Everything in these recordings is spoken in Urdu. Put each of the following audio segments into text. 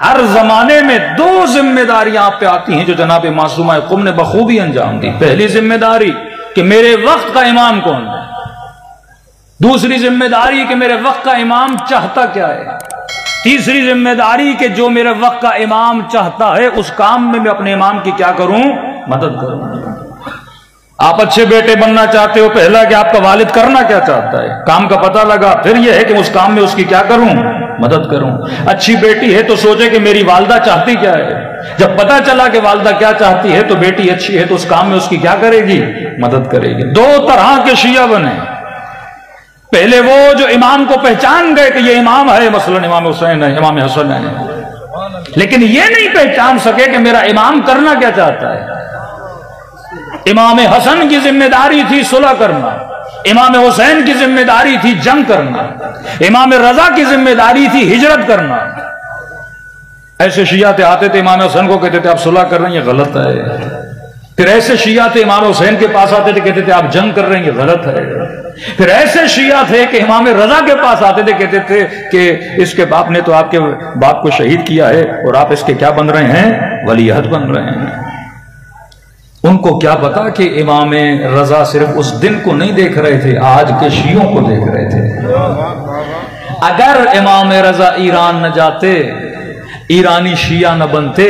ہر زمانے میں دو ذمہ داریاں آپ پہ آتی ہیں جو جناب معصومہ قم نے بخوبی انجام دی. پہلی ذمہ داری کہ میرے وقت کا امام کون ہے. دوسری ذمہ داری کہ میرے وقت کا امام چاہتا کیا ہے. تیسری ذمہ داری کہ جو میرے وقت کا امام چاہتا ہے اس کام میں میں اپنے امام کی کیا کروں, مدد کروں. آپ اچھے بیٹے بننا چاہتے ہو, پہلا کہ آپ کا والد کرنا کیا چاہتا ہے, کام کا پتہ لگا, پھر یہ ہے کہ اس کام میں اس کی کیا کروں, مدد کروں. اچھی بیٹی ہے تو سوچے کہ میری والدہ چاہتی کیا ہے. جب پتہ چلا کہ والدہ کیا چاہتی ہے تو بیٹی اچھی ہے تو اس کام میں اس کی کیا کرے گی, مدد کرے گی. دو طرح کے شیعہ بنے. پہلے وہ جو امام کو پہچان گئے کہ یہ امام ہے, مثلا امام حسین ہے, امام حسن ہے, لیکن یہ نہیں پہچان سکے کہ میرا امام کرنا کیا چاہتا ہے. امام حسن کی ذمہ داری تھی صلح کرنا, امام حسین کی ذمہ داری تھی جنگ کرنا, امام رضا کی ذمہ داری تھی ہجرت کرنا. ایسے شیعہ تھے آتے تھے امام حسن کو کہتے تھے آپ صلح کر رہے ہیں, یہ غلط ہے. پھر ایسے شیعہ تھے امام حسین کے پاس آتے تھے کہتے تھے آپ جنگ کر رہے ہیں, یہ غلط ہے. پھر ایسے شیعہ تھے کہ امام رضا کے پاس آتے تھے کہتے تھے کہ اس کے باپ نے تو آپ کے باپ کو شہید کیا ہے اور آپ اس کے کیا بن رہے ہیں, ولی عہد بن رہے ہیں. ان کو کیا پتا کہ امام رضا صرف اس دن کو نہیں دیکھ رہے تھے, آج کے شیعوں کو دیکھ رہے تھے. اگر امام رضا ایران نہ جاتے, ایرانی شیعہ نہ بنتے,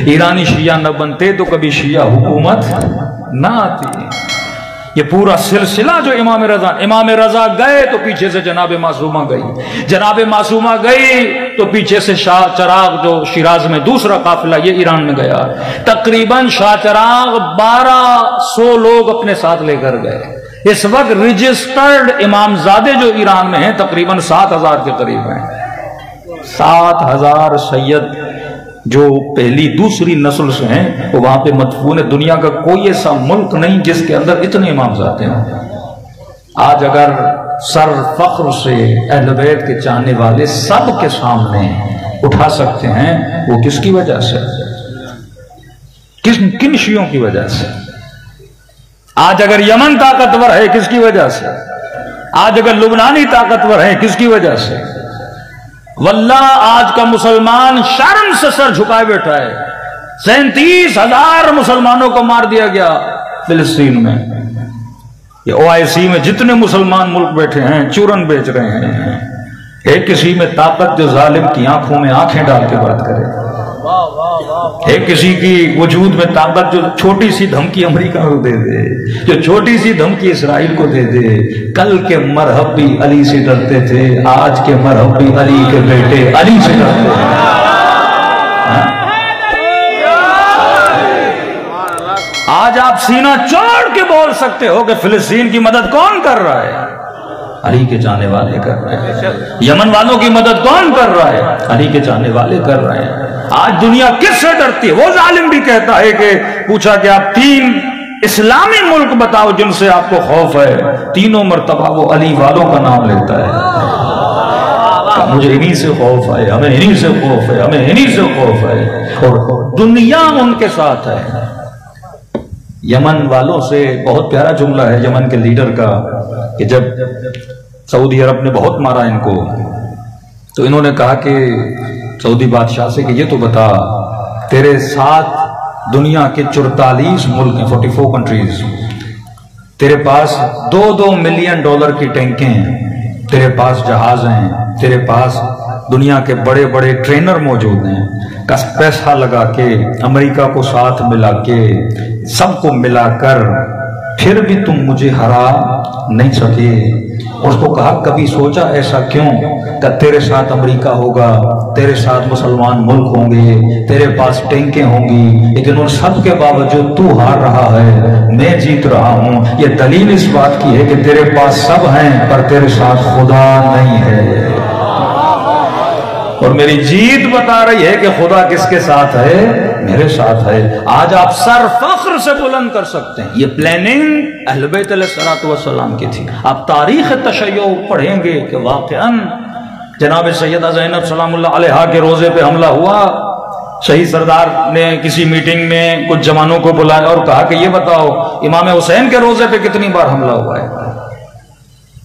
ایرانی شیعہ نہ بنتے تو کبھی شیعہ حکومت نہ آتی. یہ پورا سلسلہ جو امام رضا گئے تو پیچھے سے جناب معصومہ گئی, جناب معصومہ گئی تو پیچھے سے شاہ چراغ جو شیراز میں دوسرا قافلہ یہ ایران میں گیا. تقریباً شاہ چراغ 1200 لوگ اپنے ساتھ لے کر گئے. اس وقت رجسٹرڈ امام زادے جو ایران میں ہیں تقریباً 7000 کے قریب ہیں. 7000 سید جو پہلی دوسری نسل سے ہیں وہ وہاں پہ مدفون ہے. دنیا کا کوئی ایسا ملک نہیں جس کے اندر اتنے امام ذاتے ہیں. آج اگر سر فخر سے اہل بیت کے چاہنے والے سب کے سامنے اٹھا سکتے ہیں, وہ کس کی وجہ سے, کن شیعوں کی وجہ سے. آج اگر یمن طاقتور ہے کس کی وجہ سے, آج اگر لبنانی طاقتور ہے کس کی وجہ سے. واللہ آج کا مسلمان شرم سے سر جھکائے بیٹھا ہے. 37,000 مسلمانوں کو مار دیا گیا فلسطین میں. یہ OIC میں جتنے مسلمان ملک بیٹھے ہیں چورن بیچ رہے ہیں. ایک کسی میں طاقت جو ظالم کی آنکھوں میں آنکھیں ڈال کے بات کرے, ایک کسی کی وجود میں طاقت جو چھوٹی سی دھمکی امریکہ کو دے دے, جو چھوٹی سی دھمکی اسرائیل کو دے دے. کل کے مرہب بھی علی سے ڈرتے تھے, آج کے مرہب بھی علی کے بیٹے علی سے ڈرتے ہیں. آج آپ سینہ چوڑ کے بول سکتے ہو کہ فلسطین کی مدد کون کر رہا ہے, علی کے چاہنے والے کر رہے ہیں. یمن والوں کی مدد کون کر رہا ہے, علی کے چاہنے والے کر رہے ہیں. آج دنیا کس سے ڈرتی ہے. وہ ظالم بھی کہتا ہے کہ پوچھا کہ آپ 3 اسلامی ملک بتاؤ جن سے آپ کو خوف ہے, تینوں مرتبہ وہ علی والوں کا نام لیتا ہے. مجھے انہی سے خوف ہے, ہمیں انہی سے خوف ہے, ہمیں انہی سے خوف ہے. اور دنیا ان کے ساتھ ہے. یمن والوں سے بہت پیارا جملہ ہے یمن کے لیڈر کا کہ جب سعودی عرب نے بہت مارا ان کو تو انہوں نے کہا کہ سعودی بادشاہ سے کہ یہ تو بتا, تیرے ساتھ دنیا کے 44 ملک ہیں, 44 کنٹریز, تیرے پاس $2 ملین کی ٹینکیں ہیں, تیرے پاس جہاز ہیں, تیرے پاس دنیا کے بڑے بڑے ٹرینر موجود ہیں, پیسہ لگا کے امریکہ کو ساتھ ملا کے سب کو ملا کر پھر بھی تم مجھے ہرا نہیں سکے. اس کو کہا کبھی سوچا ایسا کیوں کہ تیرے ساتھ امریکہ ہوگا, تیرے ساتھ مسلمان ملک ہوں گے, تیرے پاس ٹینکیں ہوں گی, لیکن ان سب کے باوجود تو ہار رہا ہے, میں جیت رہا ہوں. یہ دلیل اس بات کی ہے کہ تیرے پاس سب ہیں پر تیرے ساتھ خدا نہیں ہے. اور میری جیت بتا رہی ہے کہ خدا کس کے ساتھ ہے, میرے ساتھ ہے. آج آپ سر فخر سے بلند کر سکتے ہیں. یہ پلاننگ اہل بیت علیہ السلام کی تھی. آپ تاریخ تشیع پڑھیں گے کہ واقعاً جناب سیدہ زینب سلام اللہ علیہا کے روزے پہ حملہ ہوا. شہید سردار نے کسی میٹنگ میں کچھ جوانوں کو بلایا اور کہا کہ یہ بتاؤ امام حسین کے روزے پہ کتنی بار حملہ ہوا ہے.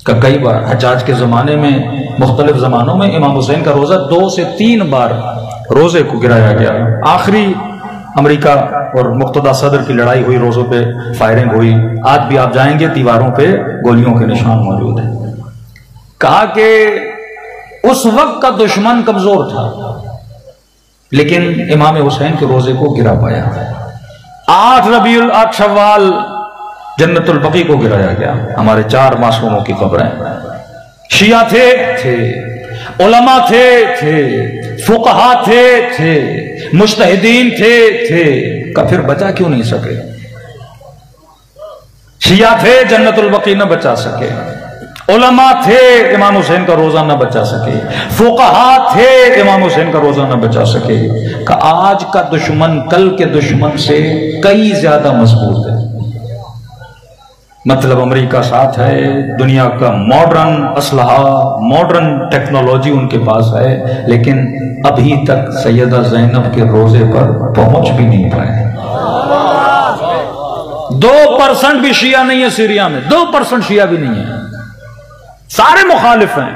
کہ کئی بار حجاج کے زمانے میں مختلف زمانوں میں امام حسین کا روزہ 2 سے 3 بار روزے کو گرایا گیا. آخری امریکہ اور مقتدہ صدر کی لڑائی ہوئی، روزوں پہ فائرنگ ہوئی. آج بھی آپ جائیں گے دیواروں پہ گولیوں کے نشان موجود ہیں. کہا کہ اس وقت کا دشمن کمزور تھا لیکن امام حسین کے روزے کو گرا پایا. 8 شوال جنت البقیع کو گرایا گیا. ہمارے 4 معصوموں کی قبریں. شیعہ تھے، علماء تھے، فقہا تھے، مجتہدین تھے، پھر بچا کیوں نہیں سکے؟ شیعہ تھے، جنت البقیع نہ بچا سکے. علماء تھے، امام حسین کا روزہ نہ بچا سکے. فقہا تھے، امام حسین کا روزہ نہ بچا سکے. کہ آج کا دشمن کل کے دشمن سے کئی زیادہ مضبوط ہے. مطلب امریکہ ساتھ ہے، دنیا کا ماڈرن اسلحہ، ماڈرن ٹیکنالوجی ان کے پاس ہے، لیکن ابھی تک سیدہ زینب کے روزے پر پہنچ بھی نہیں پائے. 2% بھی شیعہ نہیں ہے سیریا میں، 2% شیعہ بھی نہیں ہے، سارے مخالف ہیں.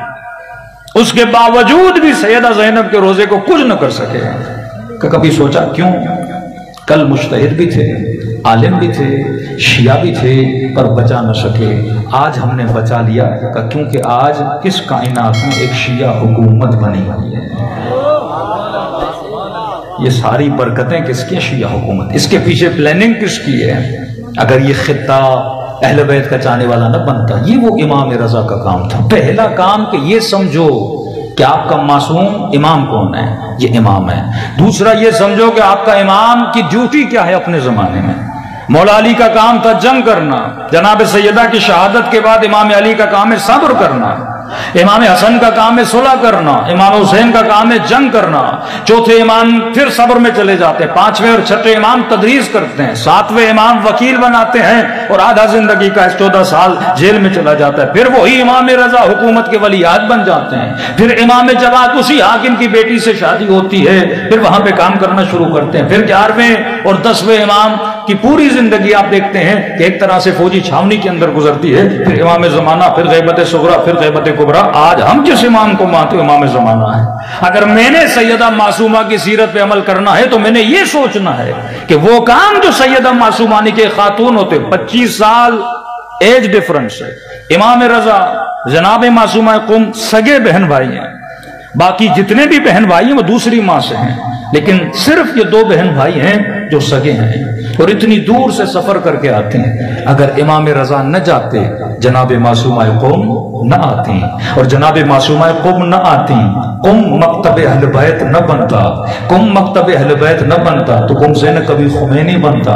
اس کے باوجود بھی سیدہ زینب کے روزے کو کچھ نہ کر سکے. کہ کبھی سوچا کیوں؟ کل مجتہد بھی تھے، عالم بھی تھے، شیعہ بھی تھے، پر بچا نہ سکے. آج ہم نے بچا لیا کیونکہ آج اس کائنات میں ایک شیعہ حکومت بنی ہوئی ہے. یہ ساری برکتیں کس کی؟ شیعہ حکومت. اس کے پیچھے پلاننگ کس کی ہے؟ اگر یہ خطہ اہل بیت کا چاہنے والا نہ بنتا، یہ وہ امام رضا کا کام تھا. پہلا کام کہ یہ سمجھو کہ آپ کا معصوم امام کون ہے؟ یہ امام ہے. دوسرا یہ سمجھو کہ آپ کا امام کی ڈیوٹی کیا ہے اپنے زمانے میں. مولا علی کا کام تھا جنگ کرنا. جناب سیدہ کی شہادت کے بعد امام علی کا کام ہے صبر کرنا. امام حسن کا کام ہے صلح کرنا. امام حسین کا کام ہے جنگ کرنا. چوتھے امام پھر صبر میں چلے جاتے ہیں. 5ویں اور 6ٹھے امام تدریس کرتے ہیں. 7ویں امام وکیل بناتے ہیں اور آدھا زندگی کا 14 سال جیل میں چلا جاتا ہے. پھر وہی امام رضا حکومت کے ولیعہد بن جاتے ہیں. پھر امام جواد اسی حاکم کی بیٹی سے شادی ہوتی ہے، پھر وہاں پہ کام کرنا شروع کرتے ہیں. پھر 11ویں اور 10ویں امام کی پوری زندگی آپ دیکھتے ہیں کہ ایک طرح سے فوجی چھاونی کے اندر گزرتی ہے. پھر امام زمانہ، پھر غیبت صغرا، پھر غیبت کبرا. آج ہم جس امام کو مانتے ہیں امام زمانہ ہے. اگر میں نے سیدہ معصومہ کی سیرت پہ عمل کرنا ہے تو میں نے یہ سوچنا ہے کہ وہ کام جو سیدہ معصومانی کے خاتون ہوتے، 25 سال ایج ڈیفرنس ہے. امام رضا، جناب معصومہ قم سگے بہن بھائی ہیں. باقی جتنے بھی بہن بھائی ہیں وہ دوسری ماں سے ہیں، لیکن صرف یہ 2 بہن بھائی ہیں جو سگے ہیں اور اتنی دور سے سفر کر کے آتے ہیں. اگر امام رضا نہ جاتے جناب معصومہ قم نہ آتی، اور جناب معصومہ قم نہ آتی قم مکتب اہل بیت نہ بنتا. قم مکتب اہل بیت نہ بنتا تو قم سے نہ کبھی خمینی بنتا،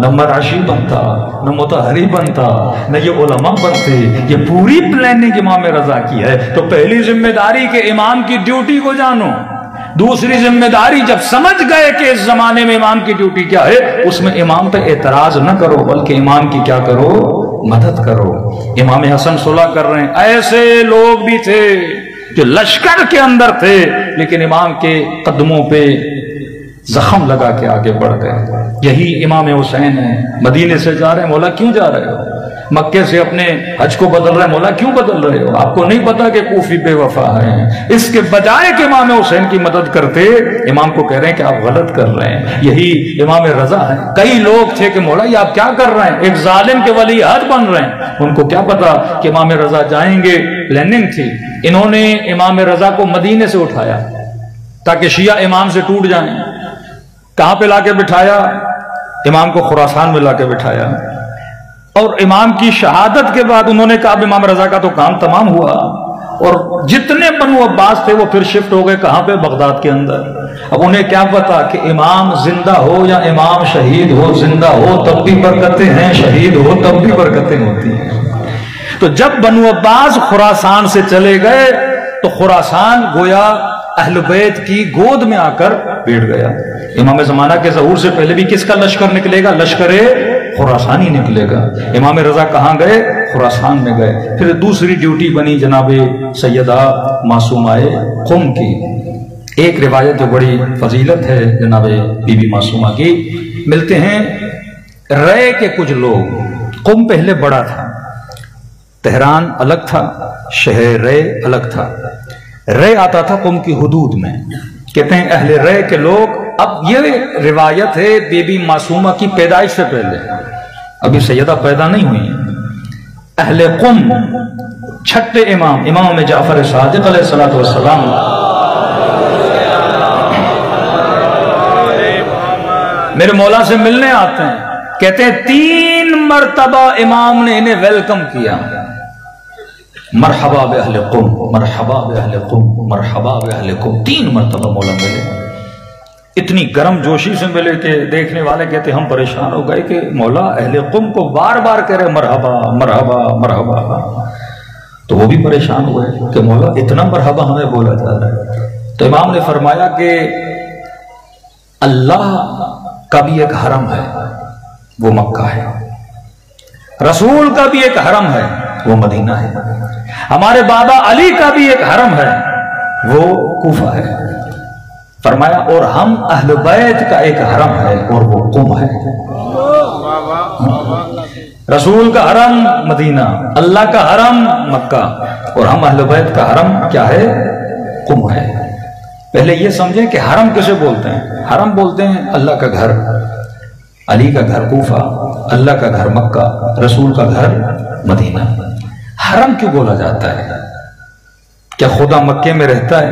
نہ مراشی بنتا، نہ مطہری بنتا، نہ یہ علماء بنتے. یہ پوری پلاننگ امام رضا کی ہے. تو پہلی ذمہ داری کہ امام کی ڈیوٹی کو جانو. دوسری ذمہ داری جب سمجھ گئے کہ اس زمانے میں امام کی ڈیوٹی کیا ہے، اس میں امام پہ اعتراض نہ کرو بلکہ امام کی کیا کرو؟ مدد کرو. امام حسن صلح کر رہے ہیں. ایسے لوگ بھی تھے جو لشکر کے اندر تھے لیکن امام کے قدموں پہ زخم لگا کے آگے بڑھ گئے. یہی امام حسین ہیں. مدینے سے جا رہے ہیں، مولا کیوں جا رہے ہو؟ مکے سے اپنے حج کو بدل رہے ہیں، مولا کیوں بدل رہے ہو؟ آپ کو نہیں پتا کہ کوفی بے وفا ہیں؟ اس کے بجائے کہ امام حسین کی مدد کرتے، امام کو کہہ رہے ہیں کہ آپ غلط کر رہے ہیں. یہی امام رضا ہے. کئی لوگ تھے کہ مولا یہ آپ کیا کر رہے ہیں؟ ایک ظالم کے ولیعہد بن رہے ہیں. ان کو کیا پتا کہ امام رضا جائیں گے. پلاننگ تھی. انہوں نے امام رضا کو مدینے سے اٹھایا تاکہ شیعہ امام سے ٹوٹ جائیں. کہاں پہ لا کے بٹھایا؟ امام کو خراسان میں لا کے بٹھایا. اور امام کی شہادت کے بعد انہوں نے کہا امام رضا کا تو کام تمام ہوا. اور جتنے بنو عباس تھے وہ پھر شفٹ ہو گئے. کہاں پہ؟ بغداد کے اندر. اب انہیں کیا پتا کہ امام زندہ ہو یا امام شہید ہو، زندہ ہو تب بھی برکتیں ہیں، شہید ہو تب بھی برکتیں ہوتی ہیں. تو جب بنو عباس خراسان سے چلے گئے تو خراسان گویا اہل بیت کی گود میں آ کر بیٹھ گیا. امام زمانہ کے ظہور سے پہلے بھی کس کا لشکر نکلے گا؟ لشکر خراسانی نکلے گا. امام رضا کہاں گئے؟ خراسان میں گئے. پھر دوسری ڈیوٹی بنی جناب سیدہ معصومہ قم کی. ایک روایت جو بڑی فضیلت ہے جناب بی بی معصومہ کی، ملتے ہیں رے کے کچھ لوگ. قم پہلے بڑا تھا، تہران الگ تھا، شہر رے الگ تھا۔ رے آتا تھا قم کی حدود میں، کہتے ہیں اہل رے کے لوگ، اب یہ روایت ہے بی بی معصومہ کی پیدائش سے پہلے، ابھی سیدہ پیدا نہیں ہوئی، اہل قم چھٹے امام جعفر صادق علیہ السلام میرے مولا سے ملنے آتے ہیں، کہتے ہیں 3 مرتبہ امام نے انہیں ویلکم کیا، مرحبا بأہل قم، مرحبا بأہل قم، مرحبا بأہل قم، 3 مرتبہ مولا ملے، اتنی گرم جوشی سے ملے کہ دیکھنے والے کہتے ہم پریشان ہو گئے کہ مولا اہل قم کو بار بار کہہ رہے مرحبا مرحبا مرحبا، تو وہ بھی پریشان ہوئے کہ مولا اتنا مرحبا ہمیں بولا جا رہا ہے۔ تو امام نے فرمایا کہ اللہ کا بھی ایک حرم ہے، وہ مکہ ہے، رسول کا بھی ایک حرم ہے، وہ مدینہ ہے، ہمارے بابا علی کا بھی ایک حرم ہے، وہ کوفہ ہے، فرمایا اور ہم اہل بیت کا ایک حرم ہے اور وہ قم ہے۔ رسول کا حرم مدینہ، اللہ کا حرم مکہ، اور ہم اہل بیت کا حرم کیا ہے؟ قم ہے۔ پہلے یہ سمجھیں کہ حرم کسے بولتے ہیں؟ حرم بولتے ہیں اللہ کا گھر، علی کا گھر کوفہ، اللہ کا گھر مکہ، رسول کا گھر مدینہ۔ حرم کیوں بولا جاتا ہے؟ کیا خدا مکے میں رہتا ہے؟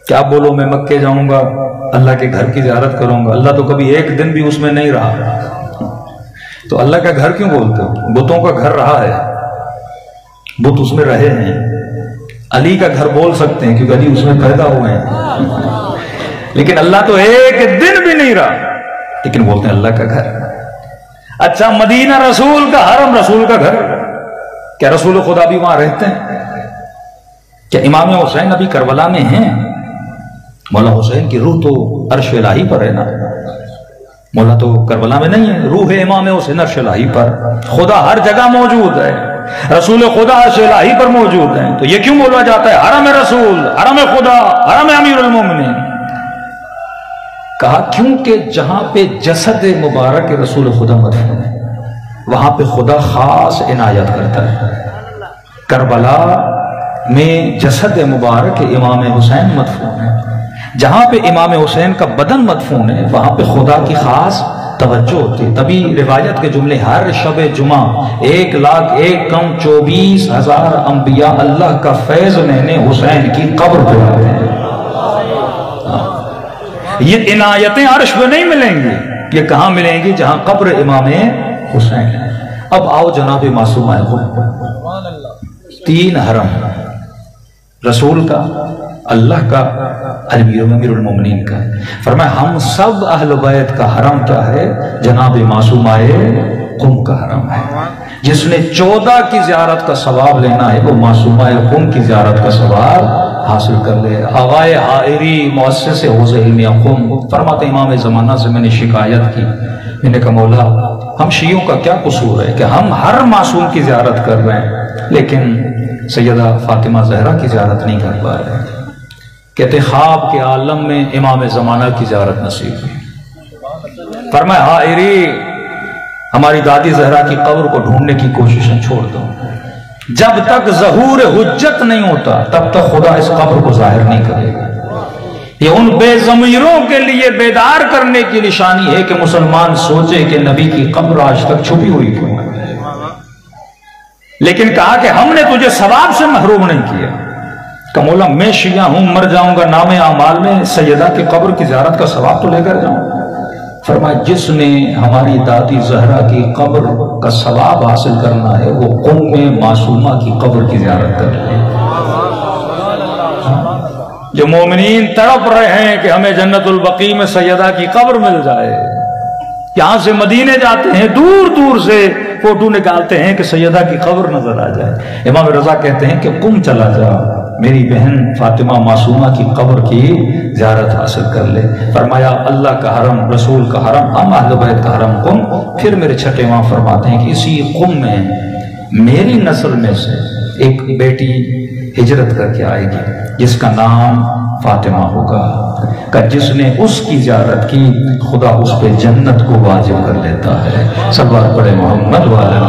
کیا بولو میں مکے جاؤں گا، اللہ کے گھر کی زیارت کروں گا، اللہ تو کبھی ایک دن بھی اس میں نہیں رہا، تو اللہ کا گھر کیوں بولتے ہو؟ بتوں کا گھر رہا ہے، بت اس میں رہے ہیں، علی کا گھر بول سکتے ہیں کیونکہ علی اس میں پیدا ہوئے ہیں، لیکن اللہ تو ایک دن بھی نہیں رہا، لیکن بولتے ہیں اللہ کا گھر۔ اچھا مدینہ رسول کا حرم، رسول کا گھر، کیا رسول خدا بھی وہاں رہتے ہیں؟ کیا امام حسین ابھی کربلا میں ہیں؟ مولا حسین کی روح تو عرش الہی پر ہے نا، مولا تو کربلا میں نہیں ہے، روح امام حسین عرش الہی پر، خدا ہر جگہ موجود ہے، رسول خدا عرش الہی پر موجود ہیں، تو یہ کیوں بولا جاتا ہے حرم رسول، حرم خدا، حرم امیر المومنین؟ کہا کیونکہ جہاں پہ جسد مبارک رسول خدا مدفون ہے وہاں پہ خدا خاص عنایت کرتا ہے۔ کربلا میں جسد مبارک امام حسین مدفون ہے، جہاں پہ امام حسین کا بدن مدفون ہے وہاں پہ خدا کی خاص توجہ ہوتی ہے۔ تبھی روایت کے جملے ہر شب جمعہ 1,01,24,000 انبیاء اللہ کا فیض لینے حسین کی قبر پہ آتے ہیں۔ یہ عنایتیں عرش پہ نہیں ملیں گی، یہ کہاں ملیں گی؟ جہاں قبر امام حسین ہے۔ اب آؤ جناب معصومہ قم، 3 حرم، رسول کا، اللہ کا، امیر المومنین کا۔ فرمایا ہم سب اہل بیت کا حرم کیا ہے؟ جناب معصومہ قم کا حرم ہے۔ جس نے 14 کی زیارت کا ثواب لینا ہے وہ معصومہ قم کی زیارت کا ثواب حاصل کر لے۔ آغائے حائری مؤسس حوض علمیہ قم فرماتے امام زمانہ سے میں نے شکایت کی، میں نے کہا مولا ہم شیعوں کا کیا قصور ہے کہ ہم ہر معصوم کی زیارت کر رہے ہیں لیکن سیدہ فاطمہ زہرا کی زیارت نہیں کر پا رہے؟ کہتے خواب کے عالم میں امام زمانہ کی زیارت نصیب ہوئی۔ فرمایا حائری ہماری دادی زہرا کی قبر کو ڈھونڈنے کی کوششیں چھوڑ دو، جب تک ظہور حجت نہیں ہوتا تب تک خدا اس قبر کو ظاہر نہیں کرے گا۔ یہ ان بے ضمیروں کے لیے بیدار کرنے کی نشانی ہے کہ مسلمان سوچے کہ نبی کی قبر آج تک چھپی ہوئی کیوں ہے، لیکن کہا کہ ہم نے تجھے ثواب سے محروم نہیں کیا کہ مولا میں شیعہ ہوں، مر جاؤں گا نام اعمال میں سیدہ کی قبر کی زیارت کا ثواب تو لے کر جاؤں۔ فرمایا جس نے ہماری دادی زہرا کی قبر کا ثواب حاصل کرنا ہے وہ قم میں معصومہ کی قبر کی زیارت کر لے۔ جو مومنین تڑپ رہے ہیں کہ ہمیں جنت البقیع میں سیدہ کی قبر مل جائے، یہاں سے مدینے جاتے ہیں، دور دور سے فوٹو نکالتے ہیں کہ سیدہ کی قبر نظر آ جائے۔ امام رضا کہتے ہیں کہ قم چلا جا، میری بہن فاطمہ معصومہ کی قبر کی زیارت حاصل کر لے۔ فرمایا اللہ کا حرم، رسول کا حرم، ہم اہل بیت کا حرم قم۔ پھر میرے چھٹے امام فرماتے ہیں کہ اسی قم میں میری نسل میں سے ایک بیٹی ہجرت کر کے آئے گی جس کا نام فاطمہ ہوگا، کہ جس نے اس کی زیارت کی خدا اس پہ جنت کو واجب کر لیتا ہے۔ صلوات پڑھے محمد والا